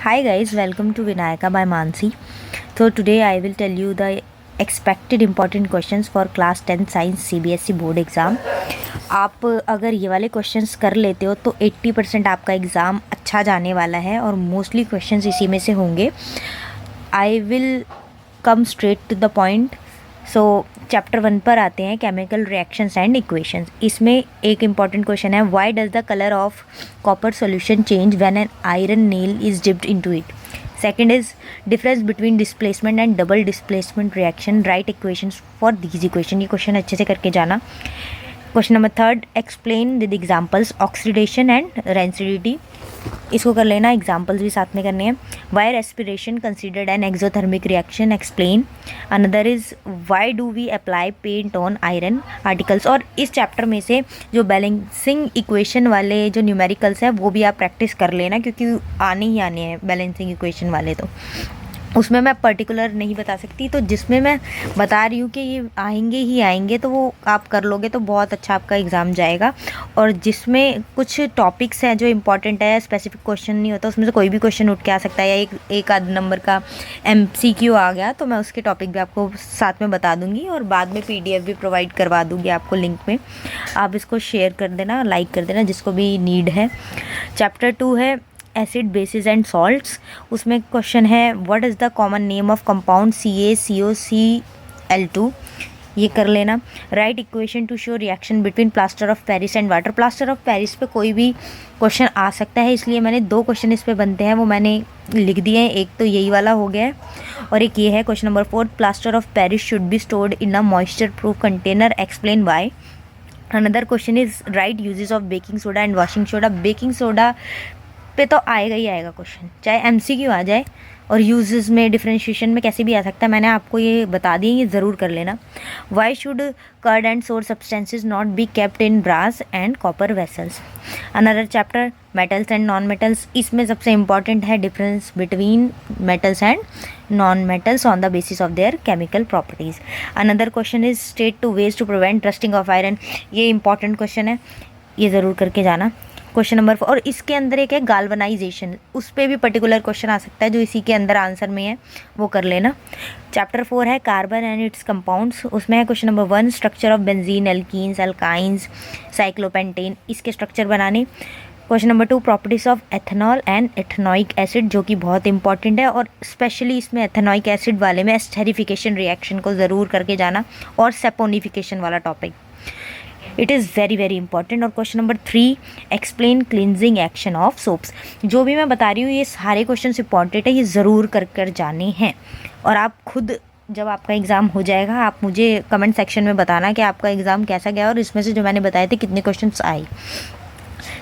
Hi guys, welcome to Vinayaka by Mansi. So today I will tell you the expected important questions for class 10 science CBSE board exam. आप अगर ये वाले questions कर लेते हो तो 80% आपका एग्ज़ाम अच्छा जाने वाला है और मोस्टली क्वेश्चंस इसी में से होंगे। I will come straight to the point. So chapter 1 पर आते हैं, केमिकल रिएक्शंस एंड इक्वेशंस। इसमें एक इम्पॉर्टेंट क्वेश्चन है, why does the colour of copper solution change when an iron nail is dipped into it. Second is difference between displacement and double displacement reaction, right equations for these equation. ये question अच्छे से करके जाना। Question number 3, explain with examples oxidation and rancidity. इसको कर लेना, examples भी साथ में करने हैं। Why respiration considered an exothermic reaction, explain. Another is why do we apply paint on iron articles. और इस चैप्टर में से जो बैलेंसिंग इक्वेशन वाले जो न्यूमेरिकल्स हैं वो भी आप प्रैक्टिस कर लेना, क्योंकि आने ही आने हैं बैलेंसिंग इक्वेशन वाले। तो उसमें मैं पर्टिकुलर नहीं बता सकती, तो जिसमें मैं बता रही हूँ कि ये आएंगे ही आएंगे तो वो आप कर लोगे तो बहुत अच्छा आपका एग्ज़ाम जाएगा। और जिसमें कुछ टॉपिक्स हैं जो इम्पॉर्टेंट है, स्पेसिफिक क्वेश्चन नहीं होता, उसमें से कोई भी क्वेश्चन उठ के आ सकता है, या एक आध नंबर का MCQ आ गया तो मैं उसके टॉपिक भी आपको साथ में बता दूँगी और बाद में PDF भी प्रोवाइड करवा दूँगी आपको लिंक में। आप इसको शेयर कर देना, लाइक कर देना जिसको भी नीड है। चैप्टर 2 है एसिड बेसिस एंड सॉल्ट्स। उसमें क्वेश्चन है, what is the common name of compound CaCO-Cl2। ये कर लेना। Right equation two show reaction between plaster of Paris and water. Plaster of Paris पे कोई भी क्वेश्चन आ सकता है, इसलिए मैंने 2 क्वेश्चन इस पे बनते हैं वो मैंने लिख दिए हैं। एक तो यही वाला हो गया है और एक ये है। Question number 4, plaster of Paris should be stored in a moisture proof container, explain why. Another question is right uses of baking soda and washing soda. Baking soda पे तो आएगा ही आएगा क्वेश्चन, चाहे MCQ आ जाए, और यूजेस में differentiation में कैसे भी आ सकता है, मैंने आपको ये बता दिए, ये ज़रूर कर लेना। Why should curd and sour substances not be kept in brass and copper vessels. Another chapter metals and non metals. इसमें सबसे इंपॉर्टेंट है difference between metals and non metals on the basis of their chemical properties. Another question is state two ways to prevent rusting of iron. ये important question है, ये ज़रूर करके जाना। Question number 4, और इसके अंदर एक है गाल्वनाइजेशन, उस पर भी पर्टिकुलर क्वेश्चन आ सकता है जो इसी के अंदर आंसर में है, वो कर लेना। चैप्टर 4 है कार्बन एंड इट्स कंपाउंड्स। उसमें है question number 1, structure of benzene, alkenes, alkynes, cyclopentane, इसके स्ट्रक्चर बनाने। Question number 2, properties of ethanol and ethanoic acid, जो कि बहुत इंपॉर्टेंट है, और स्पेशली इसमें एथेनोइक एसिड वाले में एस्टेरिफिकेशन रिएक्शन को ज़रूर करके जाना, और सेपोनिफिकेशन वाला topic, it is very very important. और question number 3, explain cleansing action of soaps. जो भी मैं बता रही हूँ ये सारे क्वेश्चन इंपॉर्टेंट है, ये ज़रूर कर जाने हैं। और आप खुद जब आपका एग्ज़ाम हो जाएगा आप मुझे कमेंट सेक्शन में बताना कि आपका एग्ज़ाम कैसा गया और इसमें से जो मैंने बताए थे कितने क्वेश्चन आए।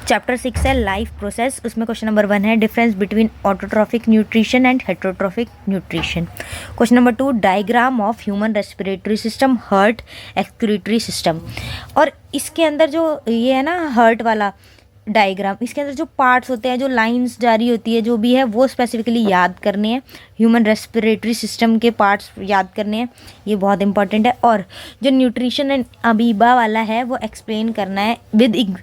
चैप्टर 6 है लाइफ प्रोसेस। उसमें क्वेश्चन नंबर 1 है difference between autotrophic nutrition and heterotrophic nutrition. Question number 2, diagram of human respiratory system, heart, excretory system. और इसके अंदर जो ये है ना हार्ट वाला डायग्राम, इसके अंदर जो पार्ट्स होते हैं, जो लाइंस जारी होती है, जो भी है वो स्पेसिफिकली याद करने हैं। ह्यूमन रेस्पिरेटरी सिस्टम के पार्ट्स याद करने हैं, ये बहुत इंपॉर्टेंट है। और जो न्यूट्रिशन एंड अमीबा वाला है वो एक्सप्लेन करना है विद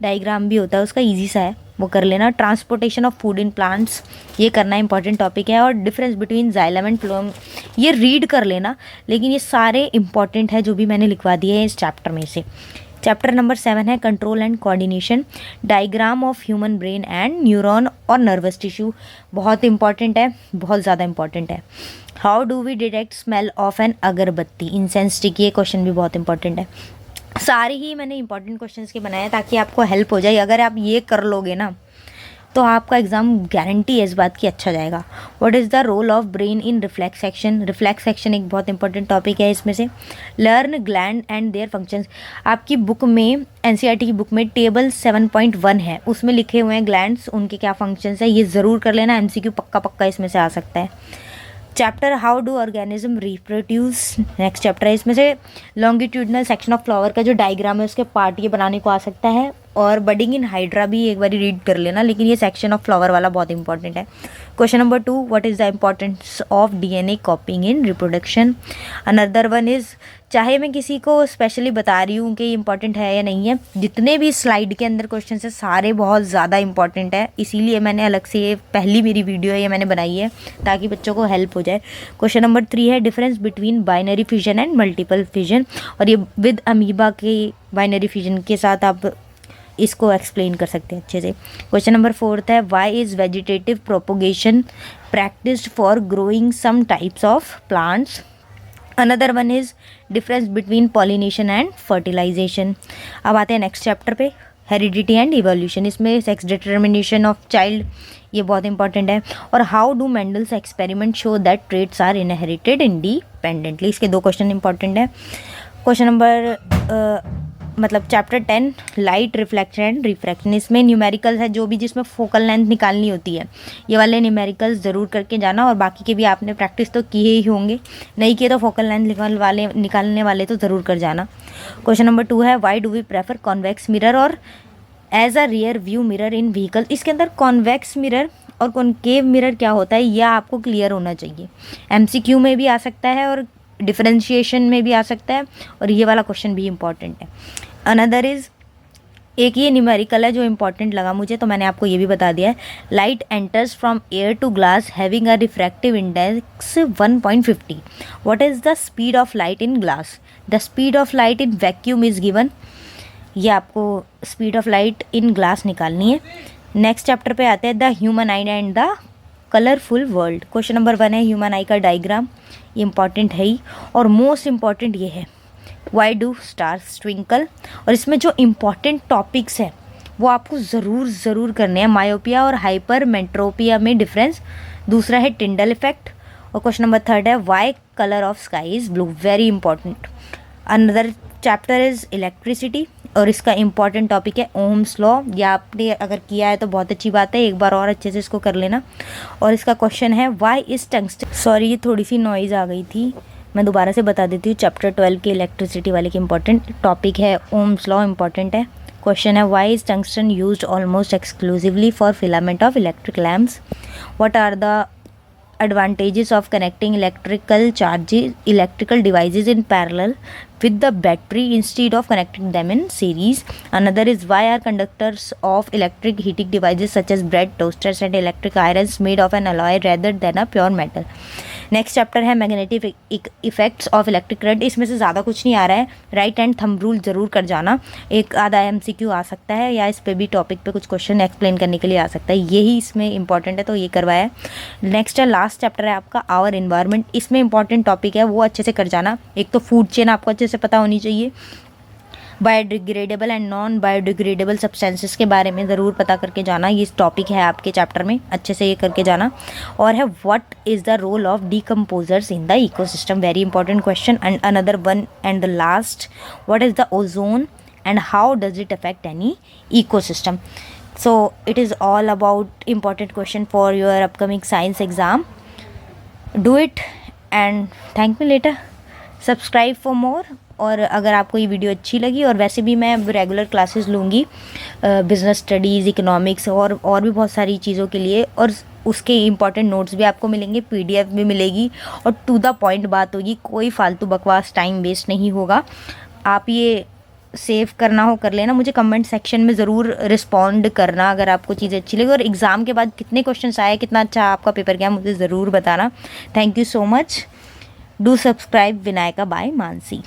डायग्राम भी होता है उसका, ईजी सा है, वो कर लेना। Transportation of food in plants, ये करना इंपॉर्टेंट टॉपिक है। और difference between xylem and phloem, ये रीड कर लेना, लेकिन ये सारे इंपॉर्टेंट है जो भी मैंने लिखवा दिए हैं इस चैप्टर में से। चैप्टर नंबर 7 है control and coordination, diagram of human brain and neuron और नर्वस टिश्यू, बहुत इंपॉर्टेंट है, बहुत ज़्यादा इंपॉर्टेंट है। How do we detect smell of an agarbatti, incense stick, ये क्वेश्चन भी बहुत इंपॉर्टेंट है। सारे ही मैंने इंपॉर्टेंट क्वेश्चंस के बनाए ताकि आपको हेल्प हो जाए। अगर आप ये कर लोगे ना तो आपका एग्ज़ाम गारंटी है इस बात की अच्छा जाएगा। What is the role of brain in reflex action. Reflex action एक बहुत इंपॉर्टेंट टॉपिक है इसमें से। Learn gland and their functions. आपकी बुक में NCERT की बुक में टेबल 7.1 है, उसमें लिखे हुए हैं ग्लैंड्स, उनके क्या फंक्शंस है, ये ज़रूर कर लेना, MCQ पक्का पक्का इसमें से आ सकता है। Chapter how do organism reproduce, next chapter है। इसमें से लॉन्गिट्यूडनल सेक्शन ऑफ फ्लावर का जो डायग्राम है उसके पार्ट ये बनाने को आ सकता है। और बडिंग इन हाइड्रा भी एक बार रीड कर लेना, लेकिन ये सेक्शन ऑफ फ्लावर वाला बहुत इंपॉर्टेंट है। Question number 2, what is the importance of DNA कॉपिंग in reproduction. Another one is, चाहे मैं किसी को स्पेशली बता रही हूँ कि ये इंपॉर्टेंट है या नहीं है, जितने भी स्लाइड के अंदर क्वेश्चन है सारे बहुत ज़्यादा इंपॉर्टेंट है, इसीलिए मैंने अलग से ये पहली मेरी वीडियो है ये मैंने बनाई है ताकि बच्चों को हेल्प हो जाए। क्वेश्चन नंबर 3 है difference between binary fission and multiple fission, और ये विद अमीबा के बाइनरी फिजन के साथ आप इसको एक्सप्लेन कर सकते हैं अच्छे से। क्वेश्चन नंबर 4 है why is vegetative propagation practised for growing some types of plants. Another one is difference between pollination and fertilisation. अब आते हैं नेक्स्ट चैप्टर पे, हेरिडिटी एंड इवोल्यूशन। इसमें सेक्स डिटर्मिनेशन ऑफ चाइल्ड, ये बहुत इंपॉर्टेंट है, और how do Mendel's experiment show that traits are inherited independently. इसके 2 क्वेश्चन इंपॉर्टेंट है। क्वेश्चन नंबर मतलब chapter 10 light reflection and refraction, इसमें न्यूमेरिकल्स है जो भी जिसमें फोकल लेंथ निकालनी होती है, ये वाले न्यूमेरिकल्स ज़रूर करके जाना, और बाकी के भी आपने प्रैक्टिस तो किए ही होंगे, नहीं किए तो फोकल लेंथ निकालने वाले तो ज़रूर कर जाना। क्वेश्चन नंबर 2 है why do we prefer convex mirror और as a rear view mirror in vehicle. इसके अंदर कॉन्वेक्स मिरर और कॉन्केव मिरर क्या होता है यह आपको क्लियर होना चाहिए, MCQ में भी आ सकता है और डिफरेंशिएशन में भी आ सकता है, और ये वाला क्वेश्चन भी इंपॉर्टेंट है। अनदर इज़, एक ये न्यूमेरिकल है जो इंपॉर्टेंट लगा मुझे तो मैंने आपको ये भी बता दिया है, light enters from air to glass having a refractive index 1.50, what is the speed of light in glass. The speed of light in vacuum is given, ये आपको speed of light in glass निकालनी है। Next chapter पे आते हैं the human eye and the colourful world. Question number 1 है human आई का diagram, ये इंपॉर्टेंट है ही, और मोस्ट इंपॉर्टेंट ये है वाई डू स्टार्स ट्विंकल, और इसमें जो इम्पॉर्टेंट टॉपिक्स है वो आपको ज़रूर करने हैं। मायोपिया और हाइपरमेट्रोपिया में डिफरेंस, दूसरा है टिंडल इफेक्ट, और क्वेश्चन नंबर 3 है why colour of sky is blue, very important. Another chapter is electricity, और इसका इंपॉर्टेंट टॉपिक है ओम्स लॉ, या आपने अगर किया है तो बहुत अच्छी बात है, एक बार और अच्छे से इसको कर लेना। और इसका क्वेश्चन है वाई इज टंगस्टन, सॉरी ये थोड़ी सी नॉइज़ आ गई थी, मैं दोबारा से बता देती हूँ। चैप्टर 12 के इलेक्ट्रिसिटी वाले के इंपॉर्टेंट टॉपिक है ओम्स लॉ, इंपॉर्टेंट है। क्वेश्चन है why is tungsten used almost exclusively for filament of electric lamps. What are the advantages of connecting electrical devices in parallel with the battery instead of connecting them in series. Another is why are conductors of electric heating devices such as bread toasters and electric irons made of an alloy rather than a pure metal. Next chapter है magnetic effects of electric current, इसमें से ज़्यादा कुछ नहीं आ रहा है, right hand thumb rule ज़रूर कर जाना, एक आधा MCQ आ सकता है या इस पे भी टॉपिक पे कुछ क्वेश्चन एक्सप्लेन करने के लिए आ सकता है, यही इसमें इंपॉर्टेंट है तो ये करवाया है। नेक्स्ट है लास्ट चैप्टर है आपका आवर इन्वायरमेंट, इसमें इंपॉर्टेंट टॉपिक है वो अच्छे से कर जाना। एक तो फूड चेन आपको अच्छे से पता होनी चाहिए, biodegradable and non biodegradable substances के बारे में ज़रूर पता करके जाना, ये टॉपिक है आपके चैप्टर में, अच्छे से ये करके जाना। और है what is the role of decomposers in the ecosystem, very important question. And another one and the last, what is the ozone and how does it affect any ecosystem. So it is all about important question for your upcoming science exam. Do it and thank me later. Subscribe for more. और अगर आपको ये video अच्छी लगी, और वैसे भी मैं अब रेगुलर क्लासेस लूँगी बिज़नेस स्टडीज़, इकोनॉमिक्स और भी बहुत सारी चीज़ों के लिए, और उसके इंपॉर्टेंट नोट्स भी आपको मिलेंगे, PDF भी मिलेगी, और टू द पॉइंट बात होगी, कोई फालतू बकवास टाइम वेस्ट नहीं होगा। आप ये सेव करना हो कर लेना, मुझे कमेंट सेक्शन में ज़रूर रिस्पॉन्ड करना अगर आपको चीज़ें अच्छी लगी, और एग्ज़ाम के बाद कितने क्वेश्चन आए, कितना अच्छा आपका पेपर गया, मुझे ज़रूर बताना। Thank you so much. Do subscribe Vinayaka by Mansi.